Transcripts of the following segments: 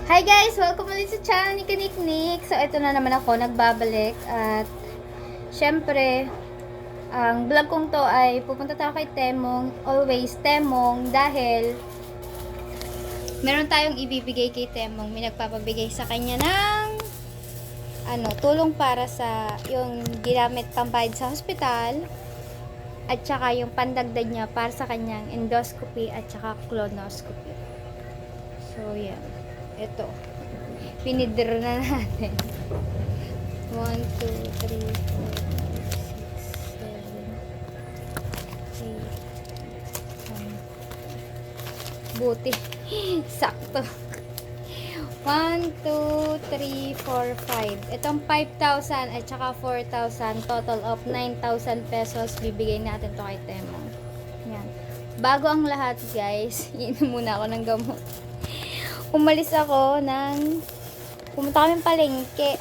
Hi guys! Welcome ulit sa channel ni Kaniknik. So, ito na naman ako, nagbabalik. At, syempre, ang vlog kong to ay pupunta tayo kay Temong. Always Temong. Dahil, meron tayong ibibigay kay Temong. May nagpapabigay sa kanya ng, tulong para sa yung ginamit pambayad sa hospital. At saka yung pandagdag niya para sa kanyang endoscopy at saka colonoscopy. So, yan. Ito. Pinidir na natin. 1, 2, 3, 4, 5, 6, 7, 8, 9. Buti. Sakto. 1, 2, 3, 4, 5. Itong 5,000 at saka 4,000. Total of 9,000 pesos. Bibigay natin to kay Temong. Yan. Bago ang lahat, guys, iinom muna ako ng gamot. Pumunta kami palengke.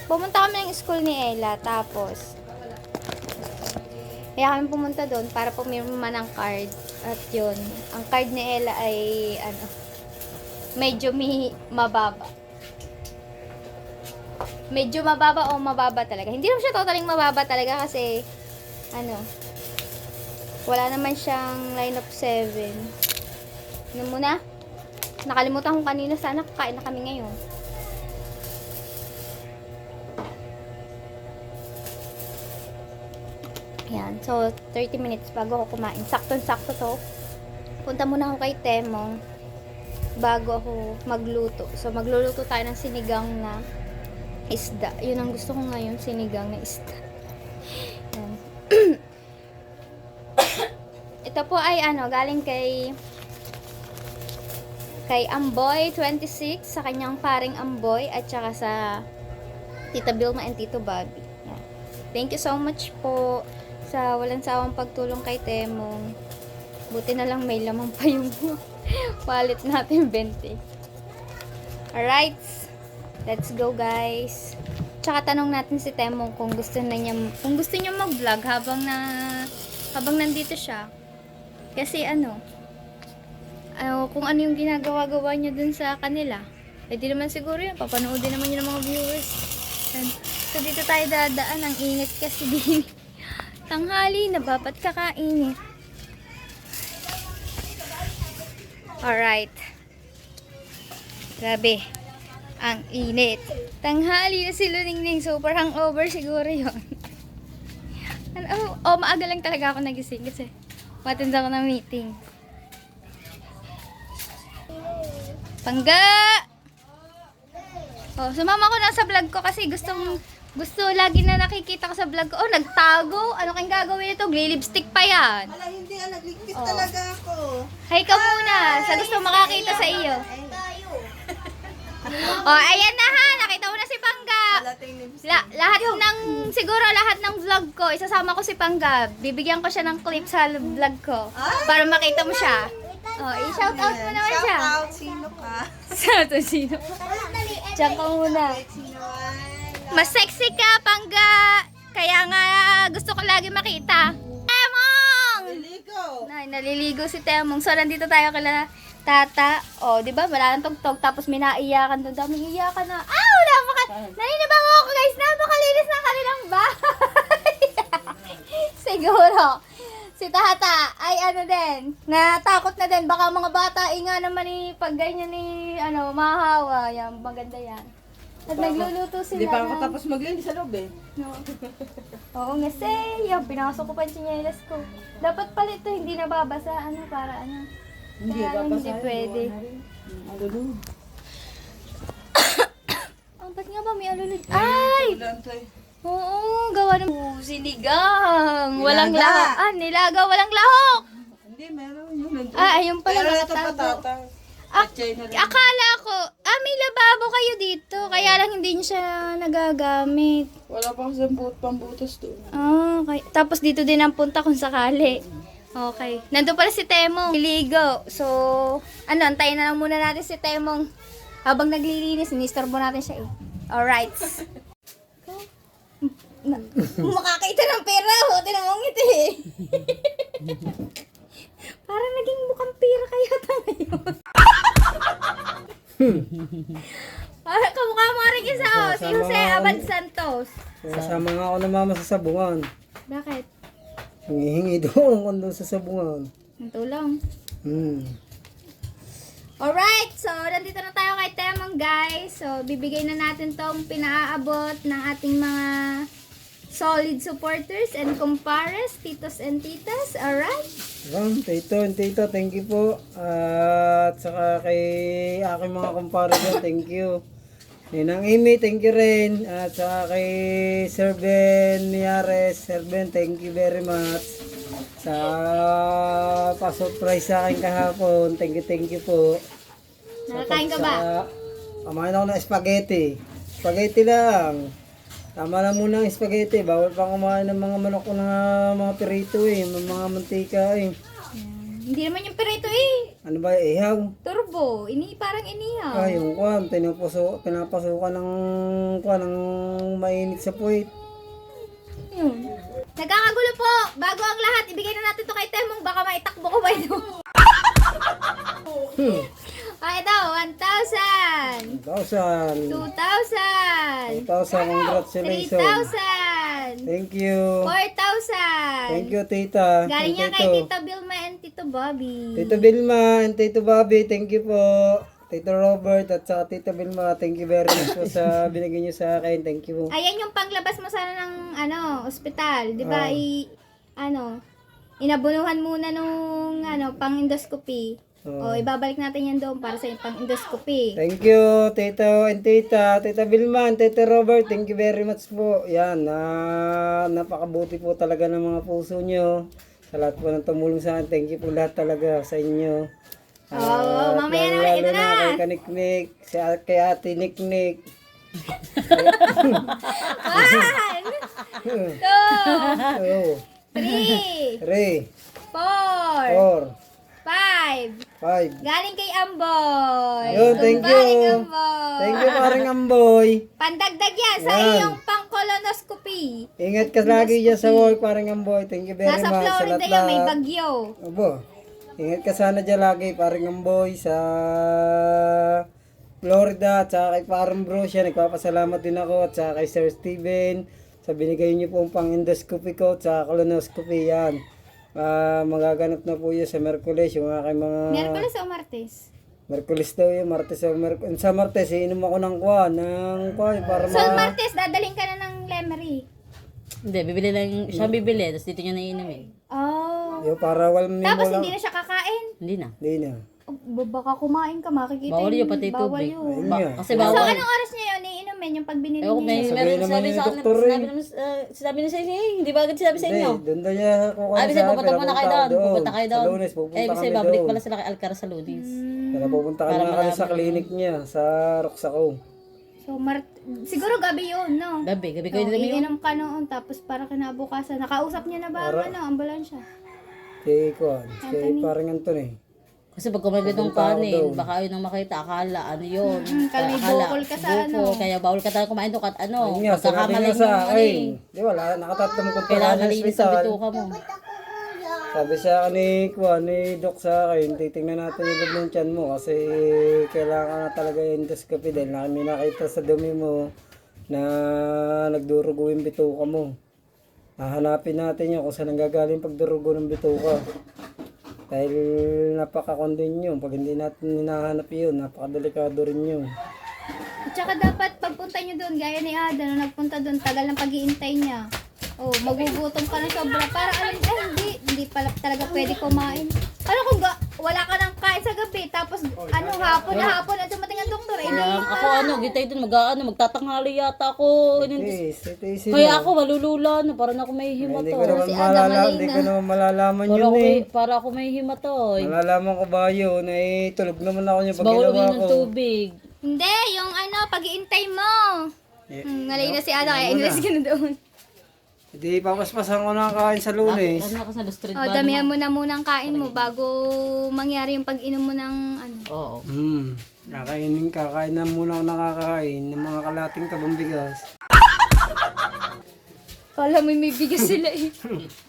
Pumunta kami ng school ni Ella. Tapos, kaya kami pumunta doon para pumirma ng card. At yun, ang card ni Ella ay, medyo mababa. Medyo mababa o mababa talaga. Hindi naman siya totaling mababa talaga kasi, wala naman siyang line of 7. Ano muna? Nakalimutan ko kanina, sana kakain na kami ngayon. Yan. So, 30 minutes bago ako kumain. Sakto-sakto to. Punta muna ako kay Temong bago ako magluto. So, magluluto tayo ng sinigang na isda. Yun ang gusto ko ngayon, sinigang na isda. Yan. Ito po ay galing kay Amboy 26, sa kanyang paring Amboy, at saka sa Tita Vilma and Tito Bobby. Yan. Thank you so much po sa walang sawang pagtulong kay Temong. Buti na lang may lamang pa yung wallet natin, 20. Alright, let's go guys. Tsaka tanong natin si Temong kung gusto niya mag-vlog habang nandito siya. Kasi kung ano yung ginagawa-gawa niya dun sa kanila. Di naman siguro yan. Papanoodin naman yun ng mga viewers. So, dito tayo dadaan. Ang init kasi din. Tanghali na ba't kakainit? Alright. Grabe. Ang init. Tanghali na si Luningning. Super hangover siguro yun. Maaga lang talaga ako nagising kasi matindi ako ng meeting. Pangga! Sumama ko na sa vlog ko kasi gusto lagi na nakikita ko sa vlog ko. Nagtago. Ano kayong gagawin ito? Glilipstick pa yan. Wala, hindi. Nagligpit talaga ako. Hi ka muna. Sa gusto makakita sa iyo. Ayan na ha. Nakita mo na si Pangga. Siguro lahat ng vlog ko, isasama ko si Pangga. Bibigyan ko siya ng clip sa vlog ko. Para makita mo siya. I-shout out mo naman siya. Shout out, sino ka? Sino? Diyan ka muna. Mas sexy ka, Pangga. Kaya nga gusto ko lagi makita. Temong! Naliligo si Temong. So, nandito tayo kala Tata. Di ba? Wala nang tugtog. Tapos may naiyakan doon. Daming iyakan na. Naninibang ako guys. Napakalinis ng kanilang bahay. Siguro. Si Tata ay din, natakot na din. Baka mga bata, nga naman pag ganyan mahahawa. Yan, maganda yan. At nagluluto sila. Hindi pa ako tapos maglinis sa loob eh. No. Oo nga, pinasok ko pa yung tsinelas ko. Dapat pala ito, hindi nababasa. Para Hindi, kaya babasa. hindi pwede. Alulod. Ba't nga ba may alulod? Ay! Oo, gawa ng sinigang. Walang lahok. Nilaga, walang lahok. Hindi, meron yun. Ayun pala, Pero ito nakatago. patata. Akala ko, may lababo kayo dito. Kaya lang hindi niyo siya nagagamit. Wala pa kasi pambutas doon. Okay. Tapos dito din ang punta kung sakali. Okay. Nandun pala si Temong. Iligo. So, antayin na lang muna natin si Temong. Habang naglilinis, inistorbo natin siya eh. Alright. Makakita ng pera. Buti na mong ngiti eh. Parang naging mukhang pera kaya tayo ngayon. Kamukha mo rin isa, oh. Si Jose Abad Santos. Kasama nga ako ng mama sa sabungan. Bakit? Hingi doon kung doon sa sabungan. Ang tulong. Hmm. Alright, so nandito na tayo kay Temong guys. So bibigay na natin tong pinaaabot ng ating mga solid supporters and compares, titos and titas. Alright? Tito and tita, thank you po. At saka kay aking mga kumpare dyan, thank you. Ninang Amy, thank you rin. At saka kay Sir Ben Miares, Sir Ben, thank you very much. Sa pa-surprise sa akin kahapon, thank you po. Nakakain ka ba? Kumain ako ng spaghetti. Spaghetti lang. Tama lang muna ang spaghetti. Bawal pa kumain ng mga manok na mga perito mga mantika Hindi naman yung perito eh. Ano ba, ihaw? Turbo. Parang inihaw. Yung kwan, pinapasukan ng kwan, ng mainit sa puwit. Yun. Nagkakagulo po. Bago ang lahat, ibigay na natin to kay Temong. Baka maitakbo ko ba ito? Ito, 1,000. 1,000. 2,000. 2,000, congratulations. 3,000. Thank you. 4,000. Thank you, tita. Galing And niya kay Tita Vilma and Tito Bobby. Tito Vilma and Tito Bobby, thank you po. Tito Robert at saka Tita Vilma, thank you very much po sa binigay niyo sa akin. Thank you. Ayan yung panglabas mo sana ng ospital, 'di ba? Inabunuhan muna nung pang-endoscopy. O ibabalik natin yan doon para sa pang-endoscopy. Thank you, Tito and Tita. Tita Vilma and Tito Robert, thank you very much po. Yan, napakabuti po talaga ng mga puso nyo. Sa lahat po ng tumulong sa akin, thank you po lahat talaga sa inyo. Mamaya na, ito na. Kay Kaniknik, kay Ate Niknik. 1, 2, 3, 3, 4, 4, 5. 5. Galing kay Amboy. Ayun, thank you. Galing Amboy. Thank you, paring Amboy. Pandagdag yan sa Yan. iyong pang-colonoscopy. Ingat ka lagi dyan sa work, paring Amboy. Thank you very Nasa much. Florida lahat- yan, may bagyo. Abo. Ingat ka sana dyan lagi, paring Amboy, sa Florida, at saka kay parang bro siya. Nagpapasalamat din ako, at saka kay Sir Steven, sa binigay niyo pong pang-endoscopy ko, at saka colonoscopy yan. Magaganap na po yun sa Merkulis, yung aking mga... Miyerkules o Martes? Merkulis daw yun, Martes o Merkulis. Sa Martes, inom ako ng kwan, para So, Martes, dadaling ka na ng Lemery. Hindi, bibili lang, siya bibili, tapos dito niya naiinumin. Oh. Yung para walang Tapos hindi na siya kakain. Hindi na. Hindi na. Oh, baka kumain ka, makikita Bawal yun, pati bawal tubig. yun. Ayun nga. Kasi So, bawal. anong oras niya yun? Iinumin yung pag binili Ewan ko, may niya. Sabihin meron naman sabi ni sa akin, doktor eh. sinabi na sa inyo, hindi ba agad sinabi sa Hindi, inyo? doon daw niya kukuha Ay, bisa sa akin, pupunta muna kayo doon. Pupunta kayo doon. Sa Lunes, pupunta Eh, bisa kami babalik doon. pala sila kay Alcara sa Lunes. Kaya pupunta Para kami na kami sa malaman. clinic niya, sa Roxaco. So, siguro gabi yun, no? Gabi ko So, yun dami yun. iinom ka noon, tapos para kinabukasan. Nakausap niya na ba ang ambulansya? Kay Kwan, kay parang Anthony. Kasi pag kumagat ng kanin, baka yun ang makita, akala, ano yun. kami bukol ka sa bukol, kaya bawal ka talaga kumain doon kahit ano. Ayun nga, sinabi Pagkakamali niya sa yung ano akin. eh. Di wala, nakatatlong ko pa Kailangan sa malinis ang ospital. bituka mo. Sabi sa akin ni Kwan, ni Doc sa akin, titingnan natin yung loob ng tiyan mo kasi kailangan na talaga yung endoscopy dahil may nakita sa dumi mo na nagdurugo yung bituka mo. Hahanapin natin yun kung saan nanggagaling pagdurugo ng bituka. Dahil napaka-condin yun. Pag hindi natin hinahanap yun, napakadelikado rin yun. At saka dapat pagpunta nyo doon, gaya ni Ada, nung nagpunta doon, tagal ng pag-iintay niya. Oh, magugutom ka na sobra. Para alam, hindi pala talaga pwede kumain. Ano kung wala ka nang kain sa gabi, tapos hapon at dumating ang doktor, Kaya ako gitay doon, magtatanghali yata ako. Tiisin Kaya ako malulula, parang ako may Hindi ko himato. naman hindi ko naman malalaman yun eh. Para ako may himato. Malalaman ko ba yun? Eh, tulog naman ako niya pag Bawal ginawa uminom ko. ng tubig. Hindi, yung pag-iintay mo. Nalay na si Ada, kaya Wala. inulis ka na doon. Hindi, papaspasan ko na kain sa Lunes. Ano ako sa street O, damihan mo na muna ang kain mo bago mangyari yung pag-inom mo ng Oo. Kakain na muna ako nakakain ng mga kalating tabang bigas. Kala mo may bigas sila eh.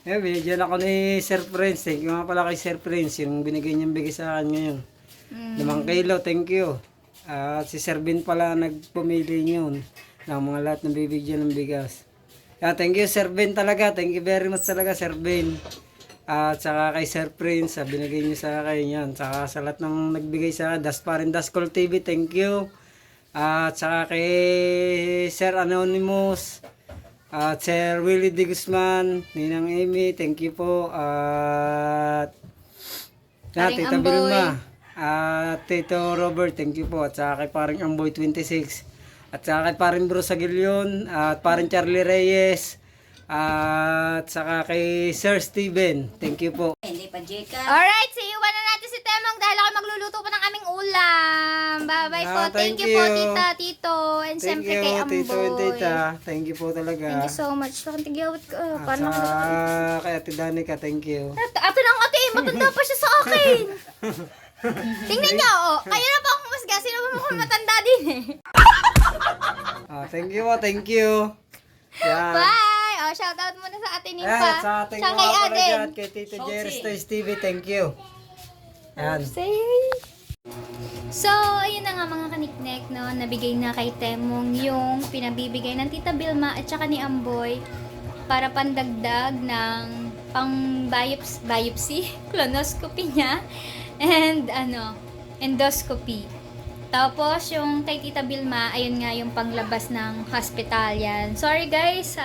Binigyan ako ni Sir Prince. Thank you nga pala kay Sir Prince. Yung binigay niyang bigas sa akin ngayon. 5 kilo, thank you. At si Sir Ben pala nagpumili yun ng mga lahat ng bibigyan ng bigas. Kaya thank you Sir Ben talaga. Thank you very much talaga Sir Ben. At saka kay Sir Prince, binigay niyo sa akin yan. Saka sa lahat ng nagbigay sa akin, Dasparin Daskol TV, thank you. At saka kay Sir Anonymous, at Sir Willie D. Guzman, Ninang Amy, thank you po. At Paring Tita Amboy. Vilma, at Tito Robert, thank you po. At saka kay Paring Amboy 26. At saka kay Paring Bruce Aguilion, at Paring Charlie Reyes, at saka kay Sir Steven, thank you po. Alright, see you na natin si Temong dahil ako magluluto pa ng aming ulam. Bye-bye po. Thank Thank you po, you. Tita, Tito. And Thank siyempre you, kay Amboy. Tito and Tita. Thank you po talaga. Thank you so much. Tigawat ko. At Paano ako sa kay Ate Danica, thank you. Ato ng ate, matanda pa siya sa akin. Tingnan niyo, oh. Kayo na po ang humusga. Sino ba mukhang matanda din eh? Thank you po, thank you. Yan. Bye! Oh, shoutout muna sa ate Ayan, Nimpa. sa ating Sa mga kay pala Aden. dyan, kay Tito Jerry Stays TV, thank you. Yan. Say. So, ayun na nga mga kaniknek, no, nabigay na kay Temong yung pinabibigay ng Tita Vilma at saka ni Amboy para pandagdag ng pang biopsy, colonoscopy niya, and endoscopy. Tapos, yung kay Tita Vilma, ayun nga yung panglabas ng hospital yan. Sorry guys,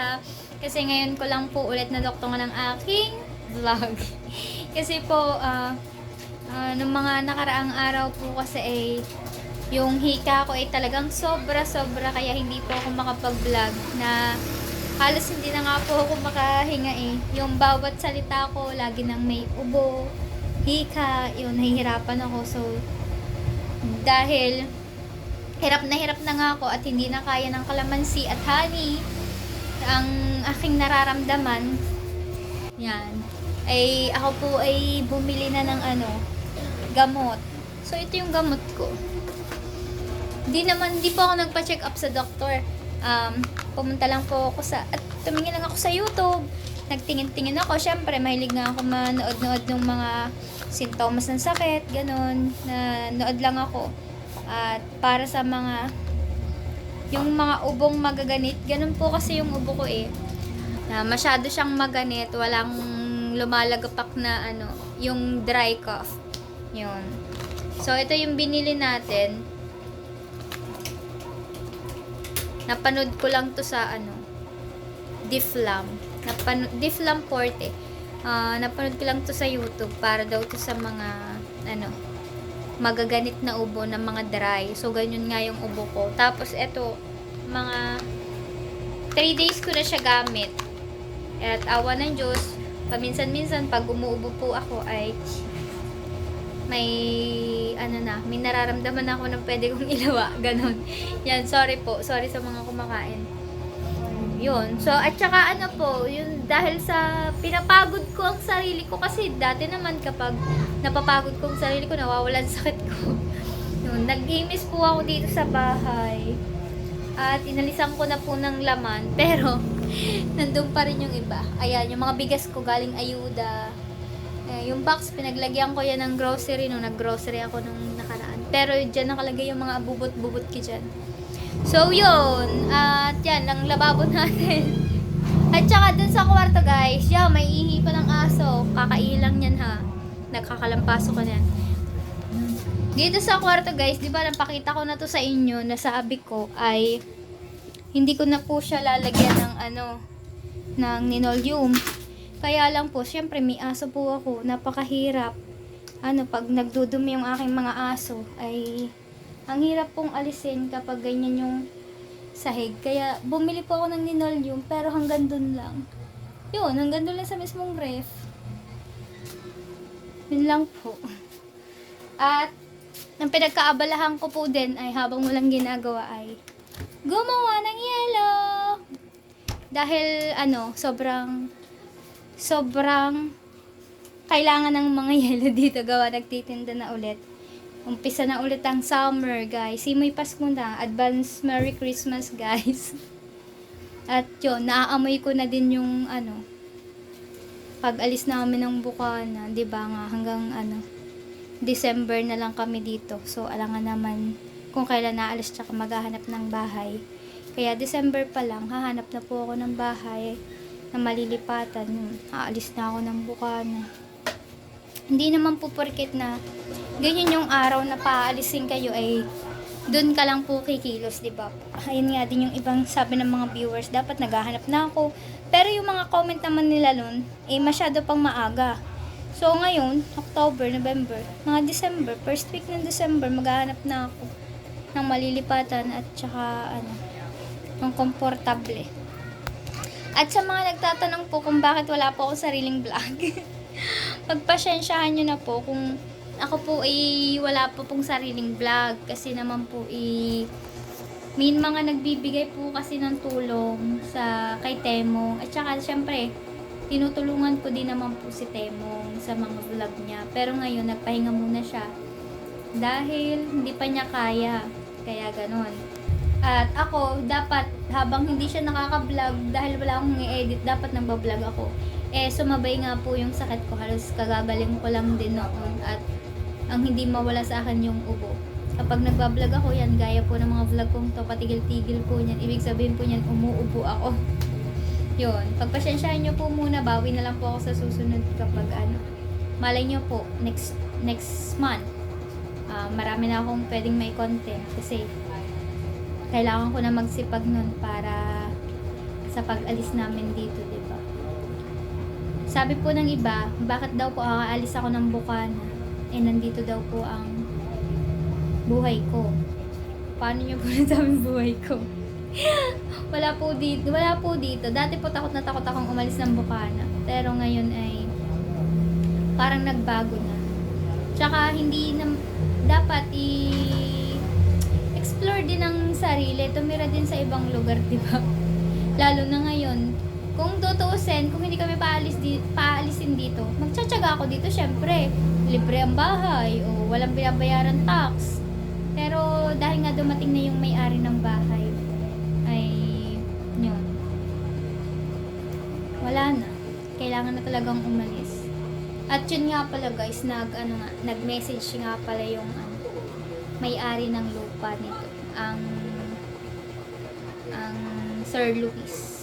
kasi ngayon ko lang po ulit nadoktongan ng aking vlog. Kasi po, nung mga nakaraang araw po kasi yung hika ko ay talagang sobra-sobra kaya hindi po ako makapag-vlog na halos hindi na nga po ako makahinga Yung bawat salita ko, lagi nang may ubo, hika, yun, nahihirapan ako. So, dahil hirap na nga ako at hindi na kaya ng kalamansi at honey ang aking nararamdaman, yan, ay ako po ay bumili na ng gamot. So, ito yung gamot ko. Di po ako nagpa-check up sa doktor. Pumunta lang po ako at tumingin lang ako sa YouTube. Nagtingin-tingin ako. Syempre, mahilig nga ako manood-nood ng mga sintomas ng sakit, ganun. Nood lang ako. At para sa yung mga ubong magaganit, ganun po kasi yung ubo ko na masyado siyang maganit, walang lumalagapak na yung dry cough. Yun. So, ito yung binili natin. Napanood ko lang to sa Difflam. Difflam Forte. Napanood ko lang to sa YouTube para daw to sa mga magaganit na ubo ng mga dry. So, ganyan nga yung ubo ko. Tapos, ito, mga 3 days ko na siya gamit. At awa ng Diyos, paminsan-minsan, pag umuubo po ako, ay may nararamdaman ako na pwede kong ilawa. Ganon. Yan, sorry po. Sorry sa mga kumakain. Yun. So, at saka yun, dahil sa pinapagod ko ang sarili ko, kasi dati naman kapag napapagod ko ang sarili ko, nawawalan sakit ko. Yun, nag-imis po ako dito sa bahay. At inalisan ko na po ng laman, pero nandun pa rin yung iba. Ayan, yung mga bigas ko galing ayuda. Yung box, pinaglagyan ko yan ng grocery nung nag-grocery ako nung nakaraan. Pero dyan nakalagay yung mga bubot-bubot ko dyan. So, yun. At yan, ang lababo natin. At saka dun sa kwarto, guys, may ihi pa ng aso. Kakailang yan, ha. Nagkakalampaso ko yan. Dito sa kwarto, guys, di ba, napakita ko na to sa inyo, na sabi ko ay hindi ko na po siya lalagyan ng linoleum. Kaya lang po, syempre may aso po ako, napakahirap. Pag nagdudumi yung aking mga aso, ay ang hirap pong alisin kapag ganyan yung sahig. Kaya bumili po ako ng linoleum, pero hanggang dun lang. Yun, hanggang dun lang sa mismong ref. Yun lang po. At ang pinagkaabalahan ko po din ay habang walang ginagawa ay gumawa ng yelo. Dahil sobrang kailangan ng mga yelo dito gawa, nagtitinda na ulit. Umpisa na ulit ang summer, guys. Simoy Pasko na. Advance Merry Christmas, guys. At yun, naaamoy ko na din yung pag alis namin ng Bukana, 'di ba nga, hanggang December na lang kami dito. So, alangan naman kung kailan naalis tsaka maghahanap ng bahay. Kaya December pa lang, hahanap na po ako ng bahay na malilipatan. Aalis na ako ng Bukana. Hindi naman po porket na ganyan yung araw na paalisin kayo ay doon ka lang po kikilos, di ba? Ayun nga din yung ibang sabi ng mga viewers, dapat naghahanap na ako. Pero yung mga comment naman nila nun, masyado pang maaga. So ngayon, October, November, mga December, first week ng December, maghahanap na ako ng malilipatan at saka ng komportable. At sa mga nagtatanong po kung bakit wala po akong sariling vlog, pagpasensyahan nyo na po kung ako po wala po pong sariling vlog kasi naman po may mga nagbibigay po kasi ng tulong kay Temong at saka syempre tinutulungan ko din naman po si Temong sa mga vlog niya, pero ngayon nagpahinga muna siya dahil hindi pa niya kaya ganon. At ako dapat habang hindi siya nakaka-vlog dahil wala akong i-edit, dapat nagba-vlog ako. Sumabay nga po yung sakit ko, halos kagagaling ko lang din noon at ang hindi mawala sa akin yung ubo. Kapag nagba-vlog ako, yan, gaya po ng mga vlog kong to, patigil-tigil po niyan. Ibig sabihin po niyan, umuubo ako. Yun, pagpasensyahan nyo po muna, bawi na lang po ako sa susunod kapag malay nyo po, next month, marami na akong pwedeng may content kasi kailangan ko na magsipag nun para sa pag-alis namin dito, diba? Sabi po ng iba, bakit daw po aalis ako ng Bukana? Nandito daw po ang buhay ko. Paano nyo po nasabing buhay ko? Wala po dito. Dati po takot na takot akong umalis ng Bukana. Pero ngayon ay parang nagbago na. Tsaka hindi na dapat explore din ang sarili. Tumira din sa ibang lugar, di ba? Lalo na ngayon. Kung tutuusin, kung hindi kami paalisin dito, magtsatsaga ako dito, syempre. Libre ang bahay o walang binabayaran tax. Pero dahil nga dumating na yung may-ari ng bahay, ay yun. Wala na. Kailangan na talagang umalis. At yun nga pala guys, nag-message nga pala yung may-ari ng lupa nito. Ang Sir Luis.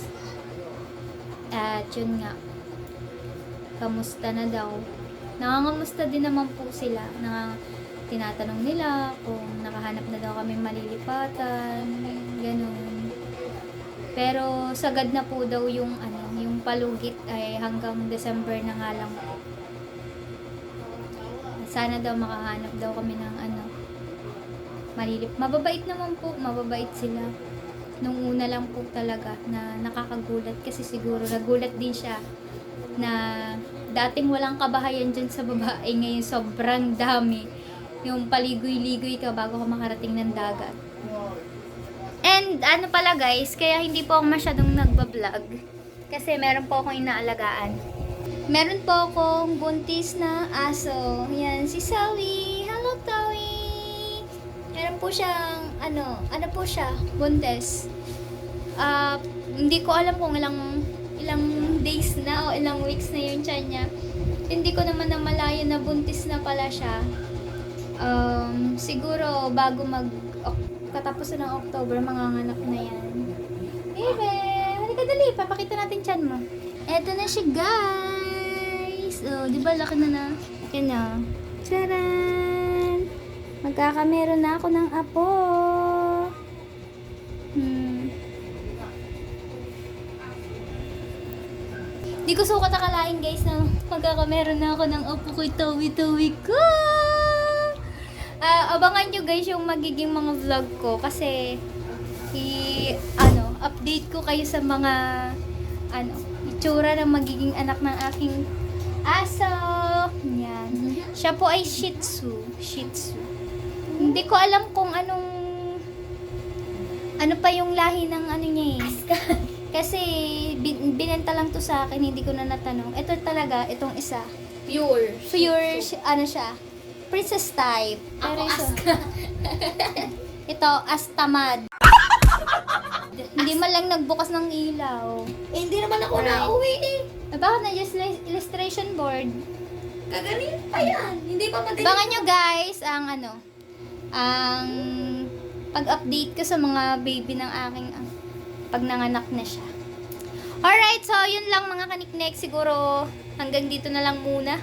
At yun nga, kamusta na daw. Nangangamusta din naman po sila. Tinatanong nila kung nakahanap na daw kami malilipatan, ganun. Pero sagad na po daw yung palugit ay hanggang December na nga lang po. Sana daw makahanap daw kami ng Mababait naman po, mababait sila. Nung una lang po talaga na nakakagulat kasi siguro nagulat din siya na dating walang kabahayan dyan sa babae, ngayon sobrang dami. Yung paligoy-ligoy ka bago ka makarating ng dagat. And pala guys, kaya hindi po ako masyadong nagbablog kasi meron po akong inaalagaan. Meron po akong buntis na aso. Yan, si Sally. Hello, Tawi! Meron po siyang, po siya, buntis. Hindi ko alam kung ilang days na o ilang weeks na yung tiyan niya. Hindi ko naman namalayan na buntis na pala siya. Siguro bago katapusan ng October, manganganak na yan. Bebe, halika dali, papakita natin tiyan mo. Eto na siya guys. Di ba laki na? Yan na. Taran! Magkakameron na ako ng apo. Di ko sukat akalain guys na magkakameron na ako ng apo ko'y tawi-tawi ko. Abangan nyo guys yung magiging mga vlog ko kasi update ko kayo sa mga itsura ng magiging anak ng aking aso. Yan. Siya po ay Shih Tzu. Hindi ko alam kung ano pa yung lahi ng niya eh. Kasi binenta lang to sa akin, hindi ko na natanong. Ito talaga, itong isa. Pure, siya. Princess type. Pero ito, Astamad. Hindi man lang nagbukas ng ilaw. Hindi naman ako nauwi eh. Baka na just illustration board. Kagaling pa yan. Hindi pa madali. Bangan nyo guys ang pag-update ko sa mga baby ng aking pag nanganak na siya. Alright, so yun lang mga kaniknek. Siguro hanggang dito na lang muna.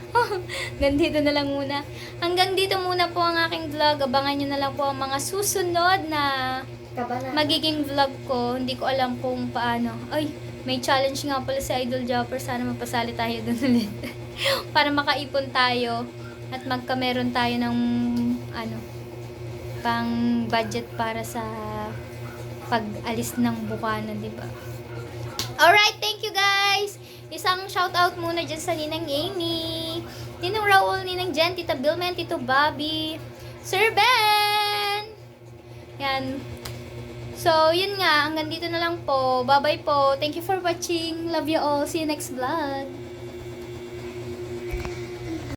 Hanggang dito muna po ang aking vlog. Abangan nyo na lang po ang mga susunod na magiging vlog ko. Hindi ko alam kung paano. Ay, may challenge nga pala si Idol Jopper. Sana mapasali tayo doon ulit. Para makaipon tayo at magkameron tayo ng pang budget para sa pag-alis ng Bukana, di ba? Alright, thank you guys! Isang shoutout muna dyan sa Ninang Amy, Ninang Raul, Ninang Jen, Tita Bilmen, Tito Bobby, Sir Ben! Yan. So, yun nga. Hanggang dito na lang po. Bye-bye po. Thank you for watching. Love you all. See you next vlog.